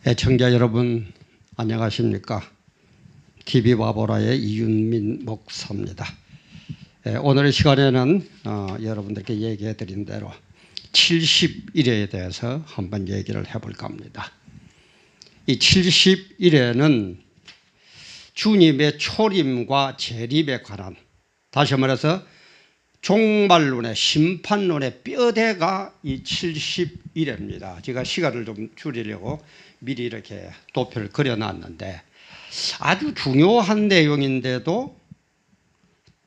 애청자 여러분 안녕하십니까? TV 바보라의 이윤민 목사입니다. 오늘의 시간에는 여러분들께 얘기해 드린 대로 70일에 대해서 한번 얘기를 해볼까 합니다. 이 70일에는 주님의 초림과 재림에 관한, 다시 말해서 종말론의 심판론의 뼈대가 이 70일입니다. 제가 시간을 좀 줄이려고 미리 이렇게 도표를 그려놨는데 아주 중요한 내용인데도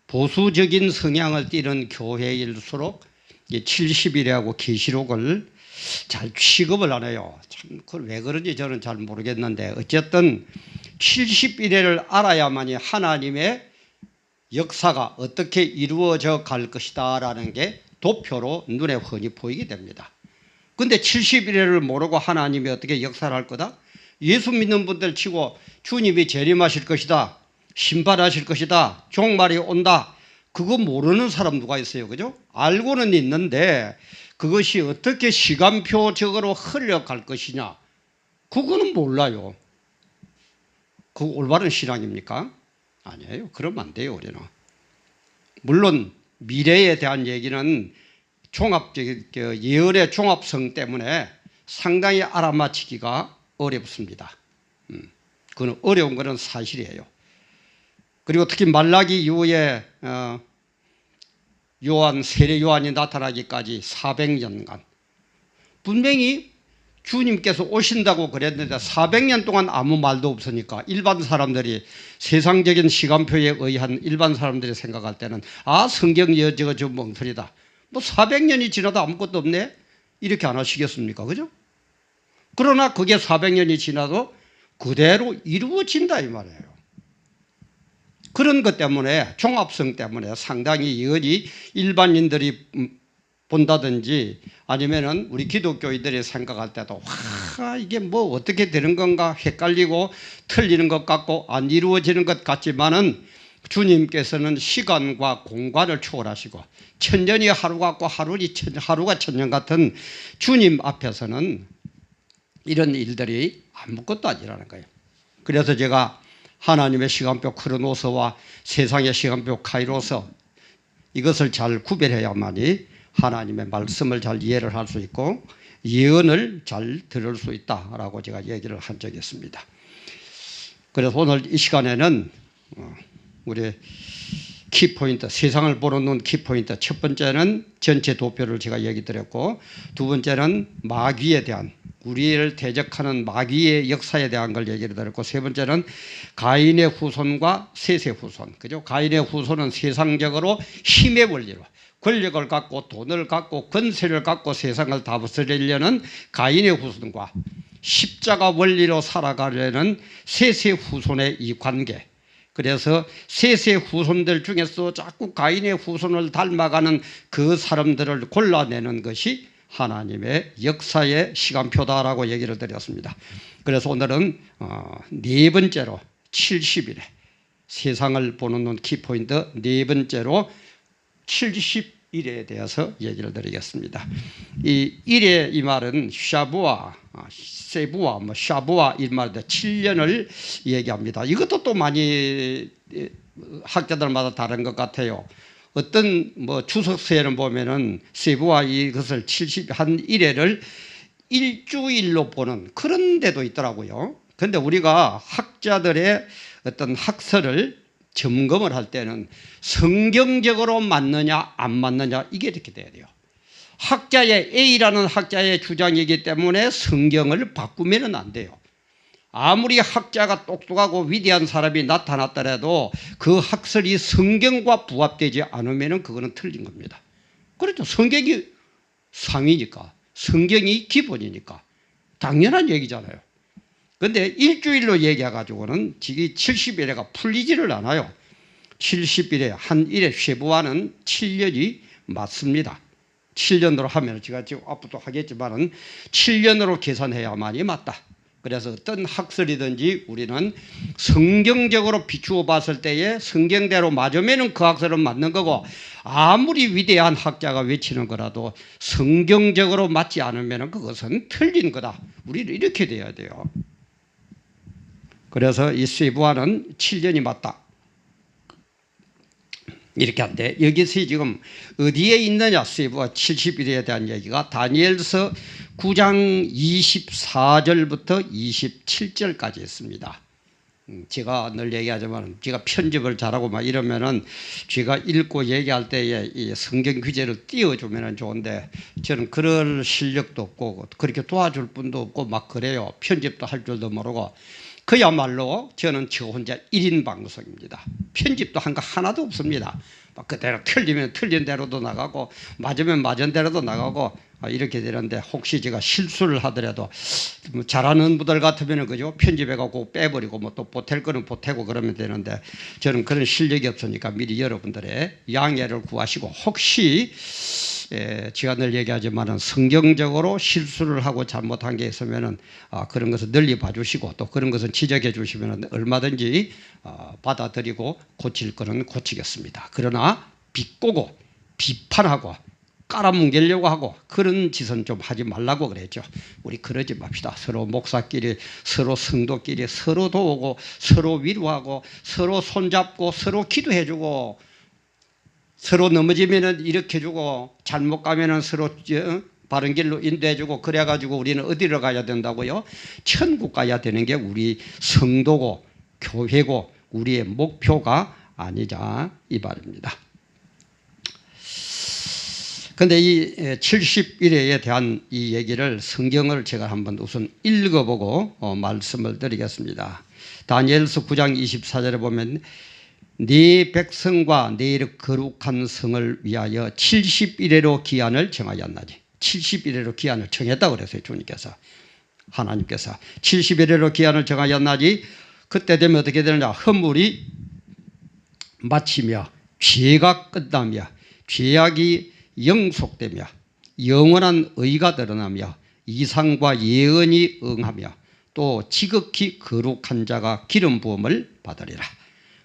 보수적인 성향을 띠는 교회일수록 이 70일이라고 계시록을 잘 취급을 안 해요. 참 그걸 왜 그런지 저는 잘 모르겠는데 어쨌든 70일을 알아야만이 하나님의 역사가 어떻게 이루어져 갈 것이다 라는 게 도표로 눈에 훤히 보이게 됩니다. 근데 70일을 모르고 하나님이 어떻게 역사를 할 거다? 예수 믿는 분들 치고 주님이 재림하실 것이다, 심판하실 것이다, 종말이 온다, 그거 모르는 사람 누가 있어요? 그죠? 알고는 있는데 그것이 어떻게 시간표적으로 흘러갈 것이냐, 그거는 몰라요. 그거 올바른 신앙입니까? 아니에요. 그러면 안 돼요, 우리는. 물론 미래에 대한 얘기는 종합적인 예언의 종합성 때문에 상당히 알아맞히기가 어렵습니다. 그건 어려운 것은 사실이에요. 그리고 특히 말라기 이후에 요한, 세례 요한이 나타나기까지 400년간 분명히 주님께서 오신다고 그랬는데 400년 동안 아무 말도 없으니까 일반 사람들이, 세상적인 시간표에 의한 일반 사람들이 생각할 때는 성경 저거 좀 멍설이다, 뭐 400년이 지나도 아무것도 없네, 이렇게 안 하시겠습니까? 그죠? 그러나 그게 400년이 지나도 그대로 이루어진다 이 말이에요. 그런 것 때문에, 종합성 때문에 상당히 예언이 일반인들이 본다든지 아니면은 우리 기독교인들이 생각할 때도 이게 뭐 어떻게 되는 건가 헷갈리고 틀리는 것 같고 안 이루어지는 것 같지만은 주님께서는 시간과 공간을 초월하시고 천년이 하루 같고 하루가 천년 같은 주님 앞에서는 이런 일들이 아무것도 아니라는 거예요. 그래서 제가 하나님의 시간표 크로노스와 세상의 시간표 카이로스, 이것을 잘 구별해야만이 하나님의 말씀을 잘 이해를 할 수 있고 예언을 잘 들을 수 있다라고 제가 얘기를 한 적이 있습니다. 그래서 오늘 이 시간에는 우리 키포인트, 세상을 보는 눈 키포인트, 첫 번째는 전체 도표를 제가 얘기 드렸고, 두 번째는 마귀에 대한, 우리를 대적하는 마귀의 역사에 대한 걸 얘기를 드렸고, 세 번째는 가인의 후손과 셋의 후손. 그죠? 가인의 후손은 세상적으로 힘의 원리로 권력을 갖고 돈을 갖고 권세를 갖고 세상을 다스리려는 가인의 후손과 십자가 원리로 살아가려는 셋의 후손의 이 관계. 그래서 셋의 후손들 중에서 자꾸 가인의 후손을 닮아가는 그 사람들을 골라내는 것이 하나님의 역사의 시간표다라고 얘기를 드렸습니다. 그래서 오늘은 네 번째로 70일에 세상을 보는 눈 키포인트 네 번째로 70일에 대해서 얘기를 드리겠습니다. 이 일의 이 말은 샤부아, 세부아, 샤부아 이 말인데 7년을 얘기합니다. 이것도 또 많이 학자들마다 다른 것 같아요. 어떤 주석서에는 보면은 세부아 이것을 71회를 일주일로 보는 그런 데도 있더라고요. 그런데 우리가 학자들의 어떤 학설을 점검을 할 때는 성경적으로 맞느냐 안 맞느냐 이게 이렇게 돼야 돼요. 학자의 A라는 학자의 주장이기 때문에 성경을 바꾸면 안 돼요. 아무리 학자가 똑똑하고 위대한 사람이 나타났더라도 그 학설이 성경과 부합되지 않으면 그거는 틀린 겁니다. 그렇죠. 성경이 상위니까, 성경이 기본이니까 당연한 얘기잖아요. 그런데 일주일로 얘기해가지고는 지금 70일에가 풀리지를 않아요. 70일에 한 일의 쉐부아는 7년이 맞습니다. 7년으로 하면 제가 지금 앞으로 하겠지만은 7년으로 계산해야만이 맞다. 그래서 어떤 학설이든지 우리는 성경적으로 비추어 봤을 때에 성경대로 맞으면 그 학설은 맞는 거고, 아무리 위대한 학자가 외치는 거라도 성경적으로 맞지 않으면 그것은 틀린 거다. 우리는 이렇게 돼야 돼요. 그래서 이 쇠부와는 7년이 맞다. 이렇게 한데 여기서 지금 어디에 있느냐 쇠부와 70일에 대한 얘기가 다니엘서 9장 24절부터 27절까지 있습니다. 제가 늘 얘기하지만 제가 편집을 잘하고 막 이러면은 제가 읽고 얘기할 때에 이 성경 규제를 띄워주면 좋은데 저는 그럴 실력도 없고 그렇게 도와줄 분도 없고 막 그래요. 편집도 할 줄도 모르고 그야말로 저는 저 혼자 1인 방송입니다. 편집도 한 거 하나도 없습니다. 막 그대로 틀리면 틀린 대로도 나가고 맞으면 맞은 대로도 나가고 이렇게 되는데 혹시 제가 실수를 하더라도 뭐 잘하는 분들 같으면 그죠 편집해갖고 빼버리고 뭐 또 보탤 거는 보태고 그러면 되는데 저는 그런 실력이 없으니까 미리 여러분들의 양해를 구하시고 혹시 제가 늘 얘기하지만은 성경적으로 실수를 하고 잘못한 게 있으면은 그런 것을 널리 봐주시고 또 그런 것을 지적해 주시면은 얼마든지 받아들이고 고칠 거는 고치겠습니다. 그러나 비꼬고 비판하고 깔아뭉개려고 하고 그런 짓은 좀 하지 말라고 그랬죠. 우리 그러지 맙시다. 서로 목사끼리 서로 성도끼리 서로 도우고 서로 위로하고 서로 손잡고 서로 기도해주고 서로 넘어지면은 일으켜주고 잘못 가면은 서로 바른 길로 인도해주고 그래가지고 우리는 어디로 가야 된다고요? 천국 가야 되는 게 우리 성도고 교회고 우리의 목표가 아니자 이 말입니다. 근데 이 70일에 대한 이 얘기를 성경을 제가 한번 우선 읽어보고 말씀을 드리겠습니다. 다니엘서 9장 24절에 보면 네 백성과 네 거룩한 성을 위하여 70일에로 기한을 정하였나니 70일에로 기한을 정했다고 그랬어요. 주님께서 하나님께서 70일에로 기한을 정하였나니 그때 되면 어떻게 되느냐 허물이 마치며 죄가 끝나며 죄악이 영속되며 영원한 의가 드러나며 이상과 예언이 응하며 또 지극히 거룩한 자가 기름 부음을 받으리라.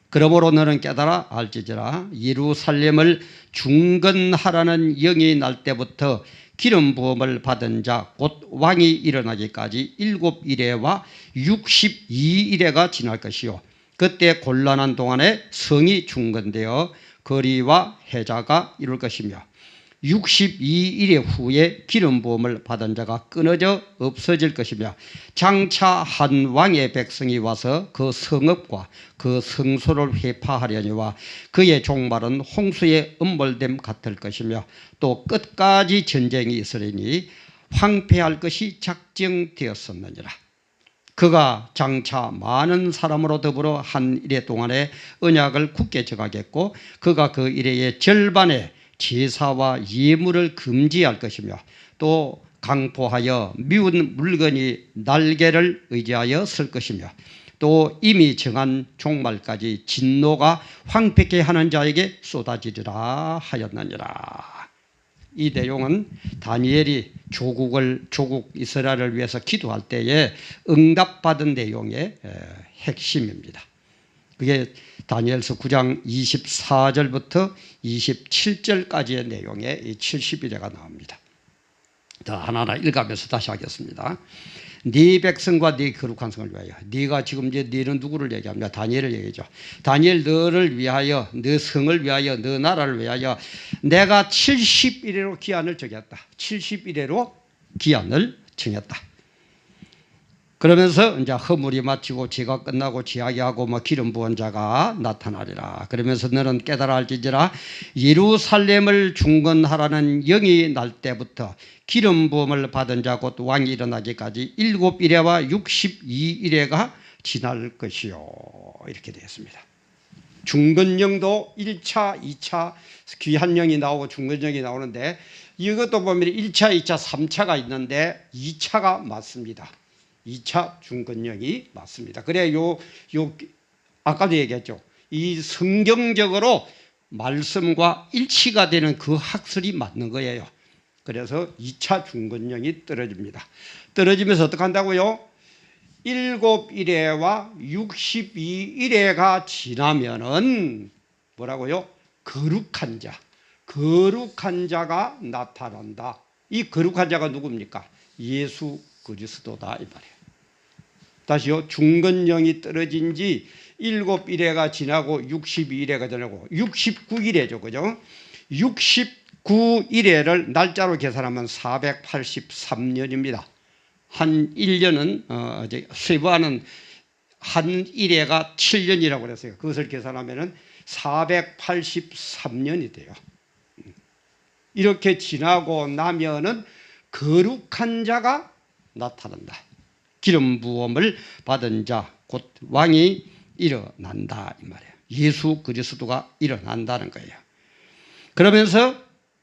그러므로 너는 깨달아 알지지라 예루살렘을 중건하라는 영이 날 때부터 기름 부음을 받은 자 곧 왕이 일어나기까지 7일에와 62일에가 지날 것이요 그때 곤란한 동안에 성이 중건되어 거리와 해자가 이룰 것이며 62일 후에 기름 부음을 받은 자가 끊어져 없어질 것이며 장차 한 왕의 백성이 와서 그 성읍과 그 성소를 회파하려니와 그의 종말은 홍수의 음몰됨 같을 것이며 또 끝까지 전쟁이 있으리니 황폐할 것이 작정되었었느니라. 그가 장차 많은 사람으로 더불어 한 일해 동안에 언약을 굳게 정하겠고 그가 그 일해의 절반에 제사와 예물을 금지할 것이며 또 강포하여 미운 물건이 날개를 의지하여 설 것이며 또 이미 정한 종말까지 진노가 황폐케 하는 자에게 쏟아지리라 하였느니라. 이 내용은 다니엘이 조국 이스라엘을 위해서 기도할 때에 응답받은 내용의 핵심입니다. 그게 다니엘서 9장 24절부터 27절까지의 내용에 이 70일에가 나옵니다. 더 하나하나 읽으면서 다시 하겠습니다. 네 백성과 네 거룩한 성을 위하여. 네가 지금 이제 너는 누구를 얘기합니까? 다니엘을 얘기죠. 다니엘 너를 위하여 너 성을 위하여 너 나라를 위하여 내가 70일에로 기한을 정했다. 70일에로 기한을 정했다. 그러면서 이제 허물이 마치고 죄가 끝나고 죄악이하고 뭐 기름 부은 자가 나타나리라. 그러면서 너는 깨달아 알지지라 예루살렘을 중건하라는 영이 날 때부터 기름 부음을 받은 자 곧 왕이 일어나기까지 7일에와 62일에가 지날 것이요. 이렇게 되었습니다. 중건령도 1차, 2차 귀한 영이 나오고 중건령이 나오는데 이것도 보면 1차, 2차, 3차가 있는데 2차가 맞습니다. 2차 중건령이 맞습니다. 그래 아까도 얘기했죠. 이 성경적으로 말씀과 일치가 되는 그 학설이 맞는 거예요. 그래서 2차 중건령이 떨어집니다. 떨어지면서 어떻게 한다고요? 7일에와 62일에가 지나면은 뭐라고요? 거룩한 자가 나타난다. 이 거룩한 자가 누굽니까? 예수 그리스도다 이 말이에요. 다시요. 중건령이 떨어진 지 7일회가 지나고 62일회가 지나고 69일회죠. 그죠? 69일회를 날짜로 계산하면 483년입니다. 한 1년은 세부하는 한 일회가 7년이라고 그랬어요. 그것을 계산하면 483년이 돼요. 이렇게 지나고 나면은 거룩한 자가 나타난다. 기름 부음을 받은 자, 곧 왕이 일어난다 이 말이에요. 예수 그리스도가 일어난다는 거예요. 그러면서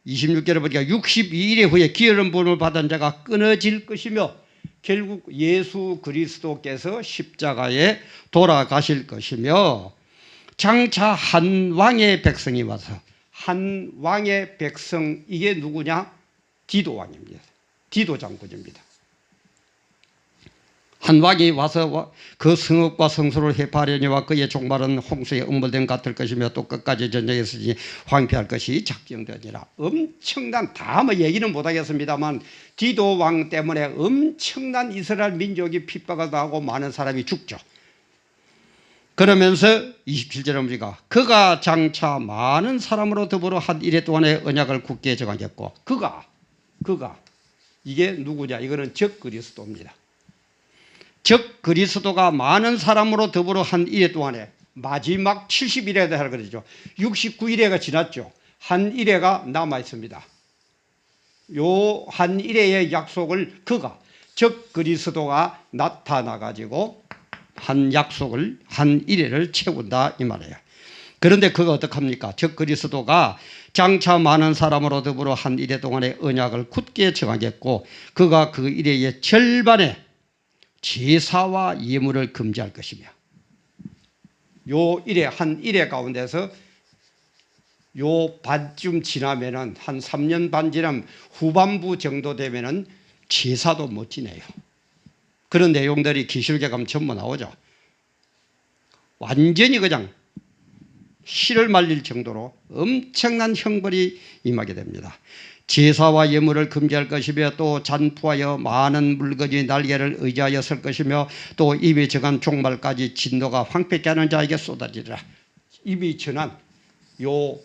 26절에 보니까 62일 후에 기름 부음을 받은 자가 끊어질 것이며 결국 예수 그리스도께서 십자가에 돌아가실 것이며 장차 한 왕의 백성이 와서 한 왕의 백성 이게 누구냐? 디도 왕입니다. 디도 장군입니다. 한 왕이 와서 그 성읍과 성소를 해파하려니와 그의 종말은 홍수에 음몰된 같을 것이며 또 끝까지 전쟁에서 황폐할 것이 작정되니라. 엄청난 다 뭐 얘기는 못하겠습니다만 디도 왕 때문에 엄청난 이스라엘 민족이 핍박을 당하고 많은 사람이 죽죠. 그러면서 27절에 보니까 그가 장차 많은 사람으로 더불어 한 일해 동안의 언약을 굳게 정하겠고 그가 이게 누구냐? 이거는 적 그리스도입니다. 적 그리스도가 많은 사람으로 더불어 한 일해 동안에 마지막 70일에 대하여 그러죠. 69일회가 지났죠. 한 일회가 남아 있습니다. 요 한 일회의 약속을 그가 적 그리스도가 나타나 가지고 한 약속을 한 일회를 채운다 이 말이에요. 그런데 그가 어떡합니까? 적 그리스도가 장차 많은 사람으로 더불어 한 일회 동안의 언약을 굳게 정하겠고 그가 그 일회의 절반에 제사와 예물을 금지할 것이며 요 일회 한 일회 가운데서 요 반쯤 지나면은 한 3년 반 지나면 후반부 정도 되면은 제사도 못 지내요. 그런 내용들이 기술계 가면 전부 나오죠. 완전히 그냥 실을 말릴 정도로 엄청난 형벌이 임하게 됩니다. 제사와 예물을 금지할 것이며 또 잔푸하여 많은 물건이 날개를 의지하여 설 것이며 또 이미 정한 종말까지 진노가 황폐케 하는 자에게 쏟아지리라. 이미 전한 요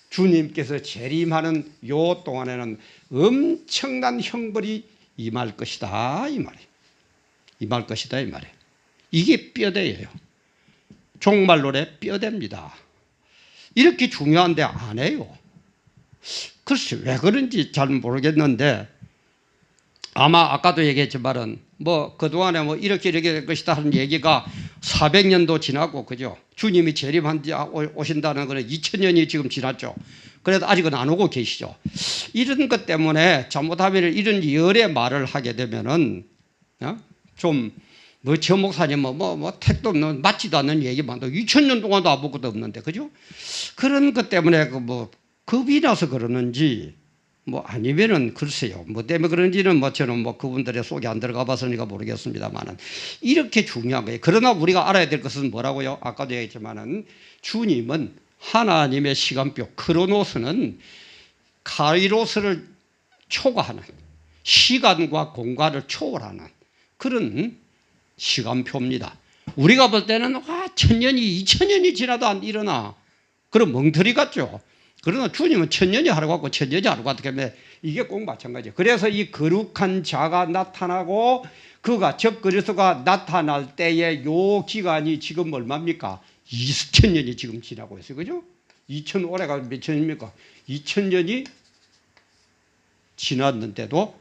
주님께서 재림하는 요 동안에는 엄청난 형벌이 임할 것이다 이 말이에요. 임할 것이다 이 말이에요. 이게 뼈대예요. 종말론의 뼈대입니다. 이렇게 중요한데 안 해요. 글쎄 왜 그런지 잘 모르겠는데 아마 아까도 얘기했지만은 뭐 그동안에 뭐 이렇게 될 것이다 하는 얘기가 400년도 지나고 그죠? 주님이 재림한 지 오신다는 거는 2000년이 지금 지났죠. 그래도 아직은 안 오고 계시죠. 이런 것 때문에 잘못하면 이런 열의 말을 하게 되면은 좀 뭐 저 목사님은 뭐 택도 없는 맞지도 않는 얘기만 2000년 동안도 아무것도 없는데 그죠? 그런 것 때문에 뭐 겁이 나서 그러는지 뭐 아니면은 글쎄요 뭐 때문에 그런지는 뭐 저는 뭐 그분들의 속에 안 들어가 봤으니까 모르겠습니다만은 이렇게 중요한 거예요. 그러나 우리가 알아야 될 것은 뭐라고요? 아까도 얘기했지만은 주님은 하나님의 시간표 크로노스는 카이로스를 초과하는 시간과 공간을 초월하는 그런 시간표입니다. 우리가 볼 때는 1000년이 2000년이 지나도 안 일어나 그런 멍터리 같죠. 그러나 주님은 1000년이 하루 같고 1000년이 하루 같기 때문에 이게 꼭 마찬가지예요. 그래서 이 거룩한 자가 나타나고 그가 적 그리스도가 나타날 때의 요 기간이 지금 얼마입니까? 2000년이 지금 지나고 있어요. 그죠? 2000올해가 몇 천입니까? 2000년이 지났는데도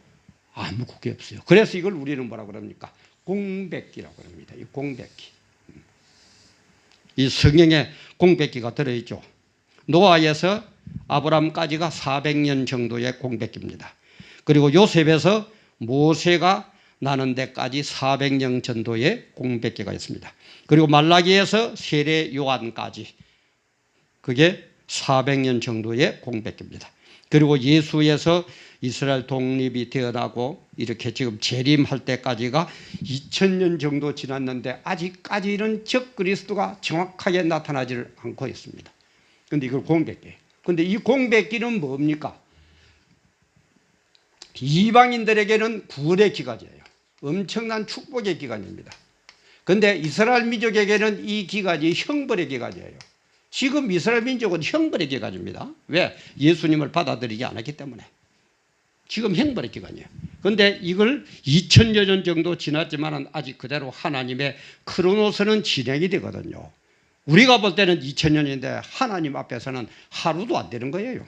아무 그게 없어요. 그래서 이걸 우리는 뭐라 그럽니까? 공백기라고 합니다. 이 공백기. 이 성경에 공백기가 들어있죠. 노아에서 아브람까지가 400년 정도의 공백기입니다. 그리고 요셉에서 모세가 나는 데까지 400년 정도의 공백기가 있습니다. 그리고 말라기에서 세례 요한까지 그게 400년 정도의 공백기입니다. 그리고 예수에서 이스라엘 독립이 되어나고 이렇게 지금 재림할 때까지가 2000년 정도 지났는데 아직까지는 적 그리스도가 정확하게 나타나지를 않고 있습니다. 그런데 이걸 공백기. 그런데 이 공백기는 뭡니까? 이방인들에게는 구원의 기간이에요. 엄청난 축복의 기간입니다. 그런데 이스라엘 민족에게는 이 기간이 형벌의 기간이에요. 지금 이스라엘 민족은 형벌의 기간입니다. 왜? 예수님을 받아들이지 않았기 때문에. 지금 형벌의 기간이에요. 그런데 이걸 2000여 년 정도 지났지만 아직 그대로 하나님의 크로노스는 진행이 되거든요. 우리가 볼 때는 2000년인데 하나님 앞에서는 하루도 안 되는 거예요.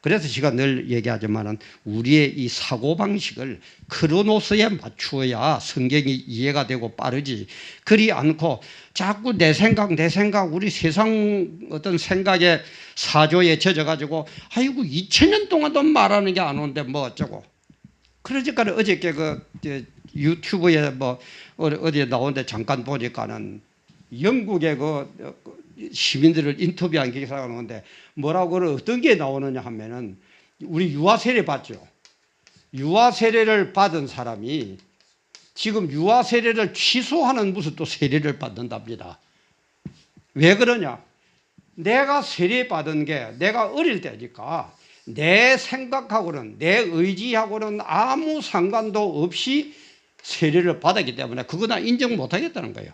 그래서 제가 늘 얘기하지만 우리의 이 사고방식을 크로노스에 맞추어야 성경이 이해가 되고 빠르지, 그리 않고 자꾸 내 생각 우리 세상 어떤 생각에 사조에 젖어가지고 아이고 2000년 동안도 말하는 게 안 오는데 뭐 어쩌고. 그러니까 어저께 유튜브에 뭐 어디에 나오는데 잠깐 보니까는 영국의 시민들을 인터뷰한 기사가 나오는데 뭐라고 어떤 게 나오느냐 하면은 우리 유아 세례 받죠. 유아 세례를 받은 사람이 지금 유아 세례를 취소하는 무슨 또 세례를 받는답니다. 왜 그러냐? 내가 세례 받은 게 내가 어릴 때니까 내 생각하고는 내 의지하고는 아무 상관도 없이 세례를 받았기 때문에 그거 나 인정 못 하겠다는 거예요.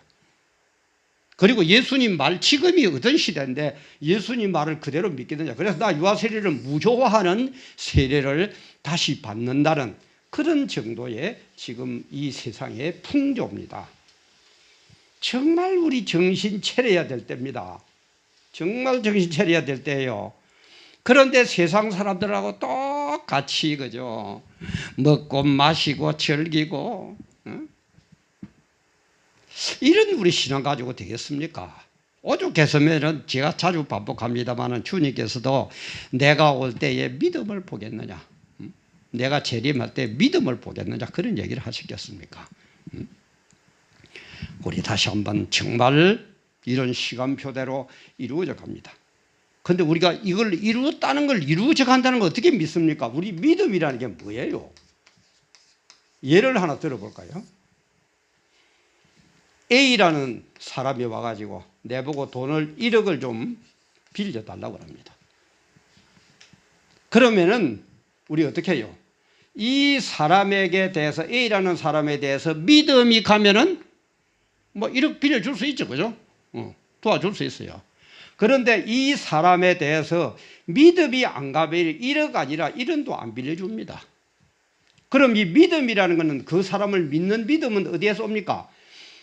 그리고 예수님 말, 지금이 어떤 시대인데 예수님 말을 그대로 믿겠느냐. 그래서 나 유아 세례를 무효화하는 세례를 다시 받는다는 그런 정도의 지금 이 세상의 풍조입니다. 정말 우리 정신 차려야 될 때입니다. 정말 정신 차려야 될 때예요. 그런데 세상 사람들하고 똑같이 그죠. 먹고 마시고 즐기고 이런 우리 신앙 가지고 되겠습니까? 오죽했으면 제가 자주 반복합니다만 주님께서도 내가 올 때에 믿음을 보겠느냐, 내가 재림할 때 믿음을 보겠느냐 그런 얘기를 하시겠습니까? 우리 다시 한번 정말 이런 시간표대로 이루어져 갑니다. 그런데 우리가 이걸 이루었다는 걸 이루어져 간다는 걸 어떻게 믿습니까? 우리 믿음이라는 게 뭐예요? 예를 하나 들어볼까요? A라는 사람이 와가지고 내보고 돈을 1억을 좀 빌려달라고 합니다. 그러면은 우리 어떻게 해요? 이 사람에게 대해서 A라는 사람에 대해서 믿음이 가면은 뭐 1억 빌려줄 수 있죠, 그죠? 도와줄 수 있어요. 그런데 이 사람에 대해서 믿음이 안 가면 1억 아니라 1원도 안 빌려줍니다. 그럼 이 믿음이라는 것은 그 사람을 믿는 믿음은 어디에서 옵니까?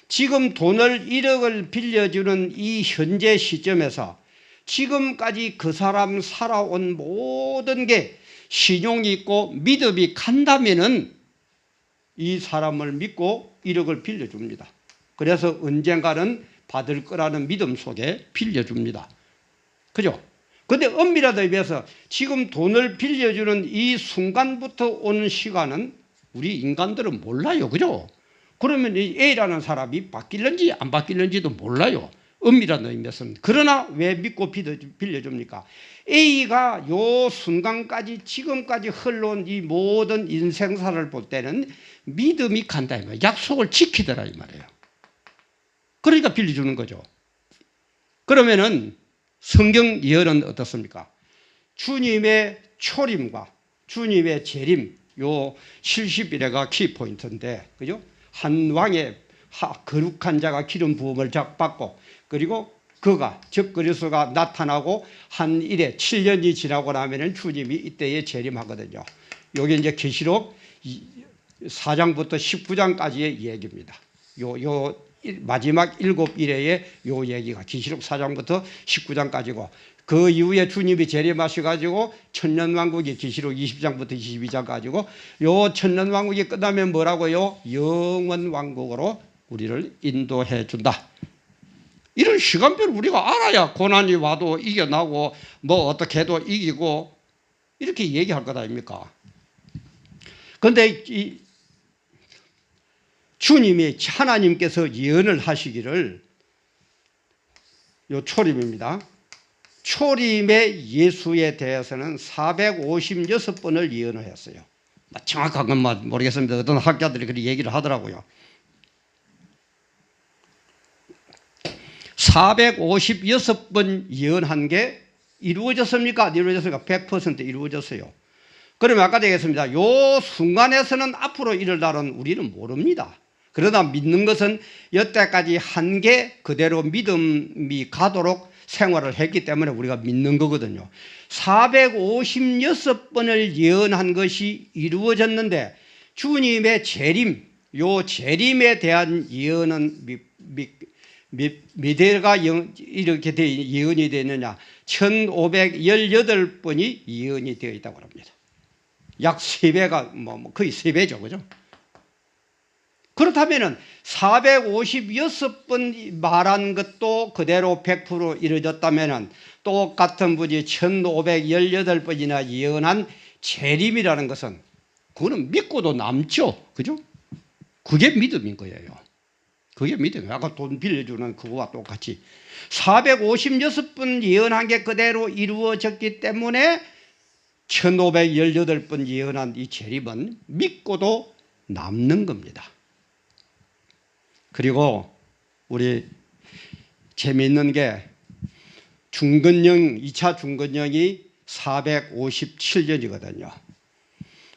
지금 돈을 1억을 빌려주는 이 현재 시점에서 지금까지 그 사람 살아온 모든 게 신용이 있고 믿음이 간다면은 이 사람을 믿고 1억을 빌려줍니다. 그래서 언젠가는 받을 거라는 믿음 속에 빌려줍니다. 그죠? 근데 엄밀하다 의미에서 지금 돈을 빌려주는 이 순간부터 오는 시간은 우리 인간들은 몰라요. 그죠? 그러면 이 A라는 사람이 바뀔는지 안 바뀔는지도 몰라요. 엄밀한 의미에서는. 그러나 왜 믿고 빌려줍니까? A가 요 순간까지 지금까지 흘러온 이 모든 인생사를 볼 때는 믿음이 간다 이 말이에요. 약속을 지키더라 이 말이에요. 그러니까 빌려주는 거죠. 그러면은 성경 예언은 어떻습니까? 주님의 초림과 주님의 재림 요 70일에가 키포인트인데 그죠? 한 왕의 거룩한 자가 기름 부음을 받고 그리고 그가 즉 그리스도가 나타나고 한 일에 7년이 지나고 나면은 주님이 이때에 재림하거든요. 요게 이제 계시록 4장부터 19장까지의 얘기입니다. 요 마지막 7일의 요 얘기가 계시록 4장부터 19장까지고 그 이후에 주님이 재림하셔가지고 천년왕국이 계시록 20장부터 22장까지고 요 천년왕국이 끝나면 뭐라고요? 영원왕국으로 우리를 인도해 준다. 이런 시간표를 우리가 알아야 고난이 와도 이겨나고 뭐 어떻게 해도 이기고 이렇게 얘기할 것 아닙니까? 그런데 주님이 하나님께서 예언을 하시기를 요 초림입니다. 초림의 예수에 대해서는 456번을 예언을 했어요. 정확한 건 모르겠습니다. 어떤 학자들이 그렇게 얘기를 하더라고요. 456번 예언한 게 이루어졌습니까? 안 이루어졌습니까? 100% 이루어졌어요. 그러면 아까 되겠습니다. 요 순간에서는 앞으로 이를 날은 우리는 모릅니다. 그러나 믿는 것은 여태까지 한 게 그대로 믿음이 가도록 생활을 했기 때문에 우리가 믿는 거거든요. 456번을 예언한 것이 이루어졌는데 주님의 재림, 요 재림에 대한 예언은 몇 회가 이렇게 예언이 되느냐? 1518번이 예언이 되어 있다고 합니다. 약 3배가 거의 3배죠. 그죠? 그렇다면 456번 말한 것도 그대로 100% 이루어졌다면 똑같은 분이 1518번이나 예언한 재림이라는 것은 그거는 믿고도 남죠. 그죠? 그게 믿음인 거예요. 그게 믿음이에요. 아까 돈 빌려주는 그거와 똑같이 456번 예언한 게 그대로 이루어졌기 때문에 1518번 예언한 이 재림은 믿고도 남는 겁니다. 그리고 우리 재미있는 게 중건령 2차 중건령이 457년이거든요.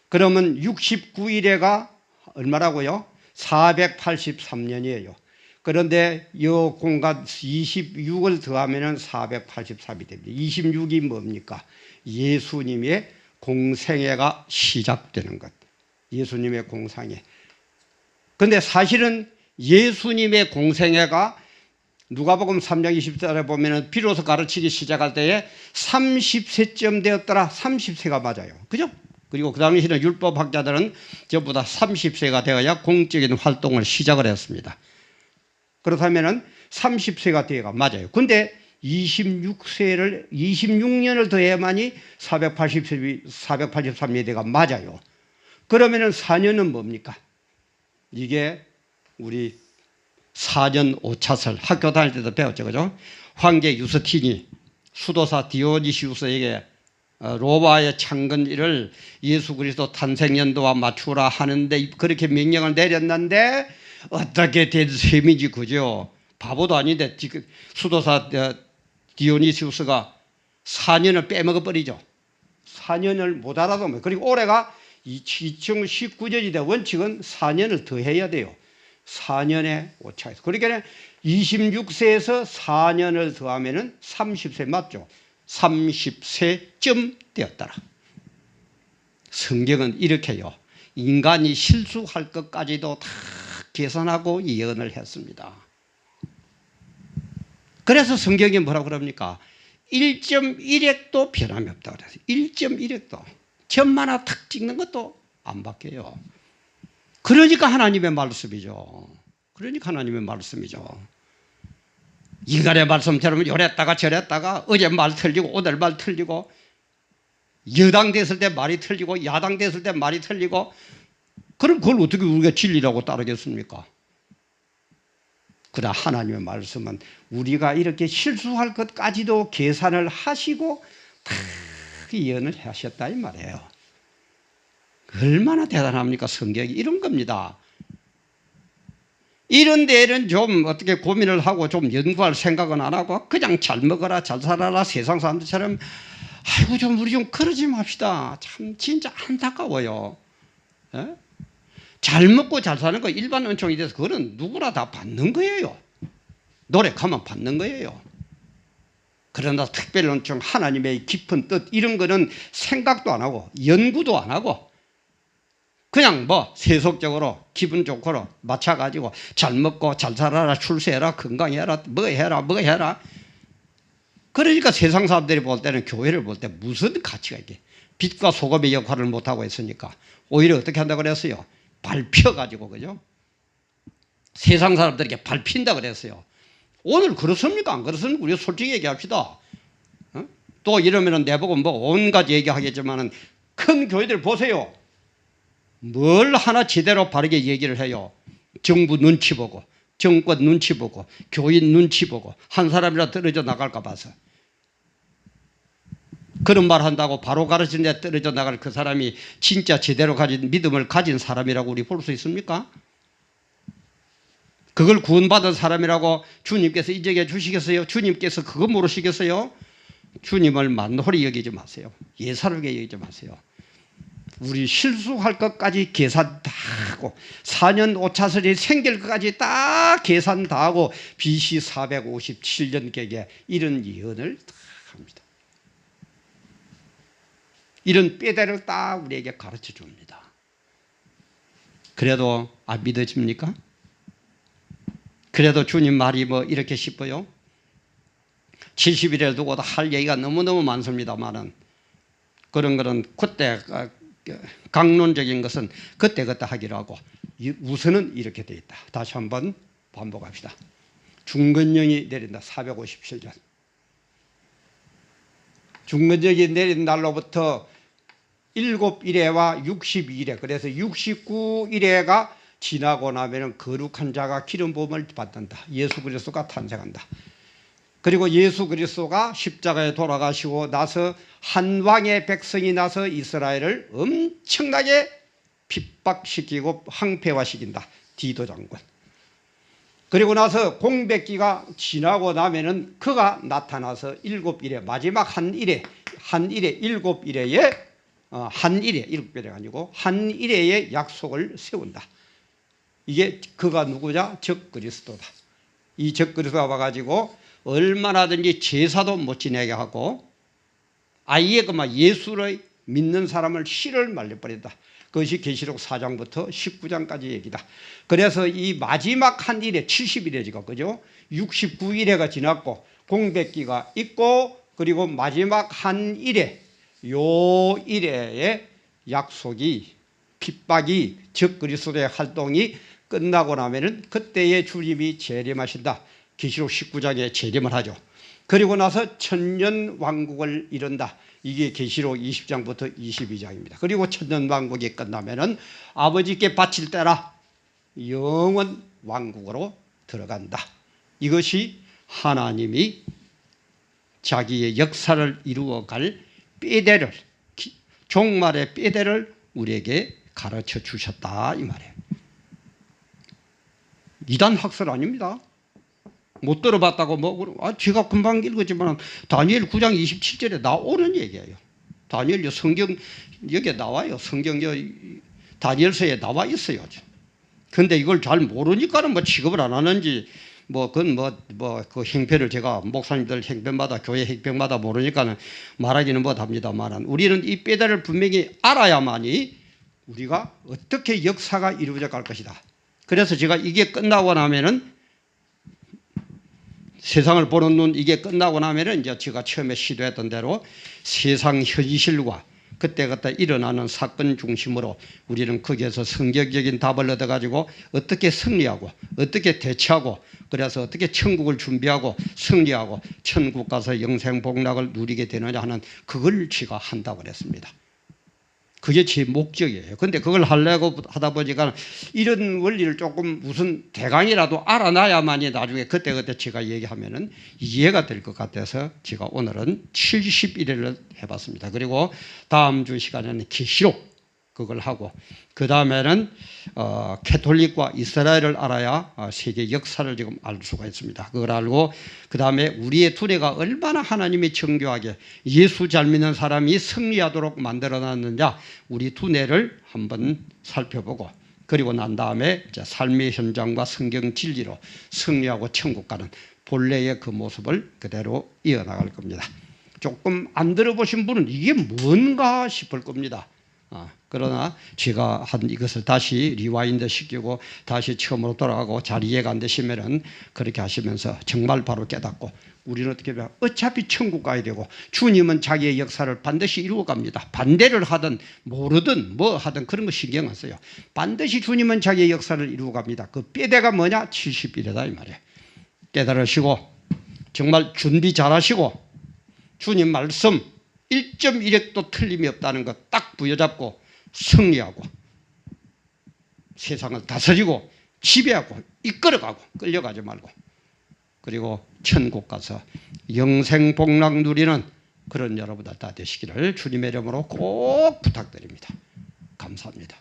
그러면 69일에가 얼마라고요? 483년이에요. 그런데 이 공간 26을 더하면 483이 됩니다. 26이 뭡니까? 예수님의 공생애가 시작되는 것. 예수님의 공생애. 그런데 사실은 예수님의 공생애가 누가복음 3장 20절에 보면 비로소 가르치기 시작할 때에 30세쯤 되었더라. 30세가 맞아요. 그죠? 그리고 그 당시에는 율법학자들은 전부 다 30세가 되어야 공적인 활동을 시작을 했습니다. 그렇다면 30세가 되어가 맞아요. 근데 26년을 더해야만이 483이 돼가 맞아요. 그러면 4년은 뭡니까? 이게 우리 4년 5차설 학교 다닐 때도 배웠죠. 그죠? 황제 유스틴이 수도사 디오니시우스에게 로마의 창건일을 예수 그리스도 탄생 연도와 맞추라 하는데 그렇게 명령을 내렸는데 어떻게 된 셈인지 그죠? 바보도 아닌데 수도사 디오니시우스가 4년을 빼먹어 버리죠. 4년을 못 알아두면. 그리고 올해가 2019년인데 원칙은 4년을 더 해야 돼요. 4년의 오차에서. 그러니까 26세에서 4년을 더하면 30세 맞죠? 30세쯤 되었더라. 성경은 이렇게요. 인간이 실수할 것까지도 다 계산하고 예언을 했습니다. 그래서 성경이 뭐라고 그럽니까? 1.1획도 변함이 없다고 그래서 1.1획도 점 하나 탁 찍는 것도 안 바뀌어요. 그러니까 하나님의 말씀이죠. 그러니까 하나님의 말씀이죠. 인간의 말씀처럼 요랬다가 저랬다가 어제 말 틀리고 오늘 말 틀리고 여당 됐을 때 말이 틀리고 야당 됐을 때 말이 틀리고 그럼 그걸 어떻게 우리가 진리라고 따르겠습니까? 그러나 하나님의 말씀은 우리가 이렇게 실수할 것까지도 계산을 하시고 다 예언을 하셨다 이 말이에요. 얼마나 대단합니까? 성경이 이런 겁니다. 이런 데에는 좀 어떻게 고민을 하고 좀 연구할 생각은 안 하고 그냥 잘 먹어라 잘 살아라 세상 사람들처럼 아이고 좀 우리 좀 그러지 맙시다. 참 진짜 안타까워요. 에? 잘 먹고 잘 사는 거 일반 은총이 돼서 그거는 누구나 다 받는 거예요. 노력하면 받는 거예요. 그러나 특별 은총 하나님의 깊은 뜻 이런 거는 생각도 안 하고 연구도 안 하고 그냥 세속적으로 기분 좋고로 맞춰가지고 잘 먹고 잘 살아라 출세해라 건강해라 뭐 해라 그러니까 세상 사람들이 볼 때는 교회를 볼 때 무슨 가치가 있게 빛과 소금의 역할을 못하고 있으니까 오히려 어떻게 한다고 그랬어요? 밟혀가지고 그죠? 세상 사람들에게 밟힌다 그랬어요. 오늘 그렇습니까? 안 그렇습니까? 우리가 솔직히 얘기합시다. 또 이러면은 내보고 온갖 얘기하겠지만은 큰 교회들 보세요. 뭘 하나 제대로 바르게 얘기를 해요. 정부 눈치 보고 정권 눈치 보고 교인 눈치 보고 한 사람이라 떨어져 나갈까 봐서 그런 말 한다고 바로 가르친 데 떨어져 나갈 그 사람이 진짜 제대로 가진 믿음을 가진 사람이라고 우리 볼 수 있습니까? 그걸 구원받은 사람이라고 주님께서 인정해 주시겠어요? 주님께서 그거 모르시겠어요? 주님을 만홀히 여기지 마세요. 예사롭게 여기지 마세요. 우리 실수할 것까지 계산 다 하고 4년 오차설이 생길 것까지 다 계산 다 하고 BC 457년경에 이런 예언을 다 합니다. 이런 뼈대를 딱 우리에게 가르쳐 줍니다. 그래도 안 믿어집니까? 그래도 주님 말이 뭐 이렇게 싶어요? 70일에 두고도 할 얘기가 너무너무 많습니다만은 그런 거는 그때 강론적인 것은 그때 하기로 하고 우선은 이렇게 되어 있다. 다시 한번 반복합시다. 중건령이 내린다. 457년. 중건령이 내린 날로부터 7일에와 62일에 그래서 69일에가 지나고 나면 거룩한 자가 기름 부음을 받는다. 예수 그리스도가 탄생한다. 그리고 예수 그리스도가 십자가에 돌아가시고 나서 한 왕의 백성이 나서 이스라엘을 엄청나게 핍박시키고 황폐화시킨다. 디도 장군. 그리고 나서 공백기가 지나고 나면은 그가 나타나서 7일에 마지막 한 일에 7일에 한 일에 7일이 아니고 한 일에의 약속을 세운다. 이게 그가 누구냐? 적 그리스도다. 이 적 그리스도가 와가지고 얼마나든지 제사도 못 지내게 하고 아예 그만 예수를 믿는 사람을 씨를 말려버린다. 그것이 계시록 4장부터 19장까지 얘기다. 그래서 이 마지막 한 일에 70일에 지금 그죠? 69일에가 지났고 공백기가 있고 그리고 마지막 한 일에 요 일에의 약속이 핍박이 적 그리스도의 활동이 끝나고 나면은 그때의 주님이 재림하신다. 계시록 19장에 재림을 하죠. 그리고 나서 천년 왕국을 이룬다. 이게 계시록 20장부터 22장입니다. 그리고 천년 왕국이 끝나면은 아버지께 바칠 때라 영원 왕국으로 들어간다. 이것이 하나님이 자기의 역사를 이루어갈 뼈대를 종말의 뼈대를 우리에게 가르쳐 주셨다 이 말이에요. 이단 학설 아닙니다. 못 들어봤다고 뭐 제가 금방 읽었지만 다니엘 9장 27절에 나오는 얘기예요. 다니엘 성경 여기에 나와요. 성경 다니엘서에 나와 있어요. 그런데 이걸 잘 모르니까는 뭐 취급을 안 하는지 뭐 그건 그 행패를 제가 목사님들 행패마다 교회 행패마다 모르니까는 말하기는 못합니다만 우리는 이 뼈대를 분명히 알아야만이 우리가 어떻게 역사가 이루어져 갈 것이다. 그래서 제가 이게 끝나고 나면은 세상을 보는 눈 이게 끝나고 나면은 이제 제가 처음에 시도했던 대로 세상 현실과 그때 일어나는 사건 중심으로 우리는 거기에서 성경적인 답을 얻어가지고 어떻게 승리하고 어떻게 대처하고 그래서 어떻게 천국을 준비하고 승리하고 천국 가서 영생 복락을 누리게 되느냐 하는 그걸 제가 한다고 그랬습니다. 그게 제 목적이에요. 근데 그걸 하려고 하다 보니까 이런 원리를 조금 무슨 대강이라도 알아놔야만이 나중에 그때 제가 얘기하면은 이해가 될 것 같아서 제가 오늘은 71회를 해봤습니다. 그리고 다음 주 시간에는 계시록 그걸 하고 그 다음에는 캐톨릭과 이스라엘을 알아야 세계 역사를 지금 알 수가 있습니다. 그걸 알고 그 다음에 우리의 두뇌가 얼마나 하나님이 정교하게 예수 잘 믿는 사람이 승리하도록 만들어놨느냐 우리 두뇌를 한번 살펴보고 그리고 난 다음에 이제 삶의 현장과 성경 진리로 승리하고 천국 가는 본래의 그 모습을 그대로 이어나갈 겁니다. 조금 안 들어보신 분은 이게 뭔가 싶을 겁니다. 그러나 제가 한 이것을 다시 리와인드 시키고 다시 처음으로 돌아가고 잘 이해가 안 되시면은 그렇게 하시면서 정말 바로 깨닫고 우리는 어떻게 보면 어차피 천국 가야 되고 주님은 자기의 역사를 반드시 이루어 갑니다. 반대를 하든 모르든 뭐 하든 그런 거 신경 안 써요. 반드시 주님은 자기의 역사를 이루어 갑니다. 그 뼈대가 뭐냐? 70일이다 이 말이에요. 깨달으시고 정말 준비 잘 하시고 주님 말씀 1.1핵도 틀림이 없다는 것 딱 부여잡고 승리하고 세상을 다스리고 지배하고 이끌어가고 끌려가지 말고 그리고 천국 가서 영생 복락 누리는 그런 여러분들 다 되시기를 주님의 이름으로 꼭 부탁드립니다. 감사합니다.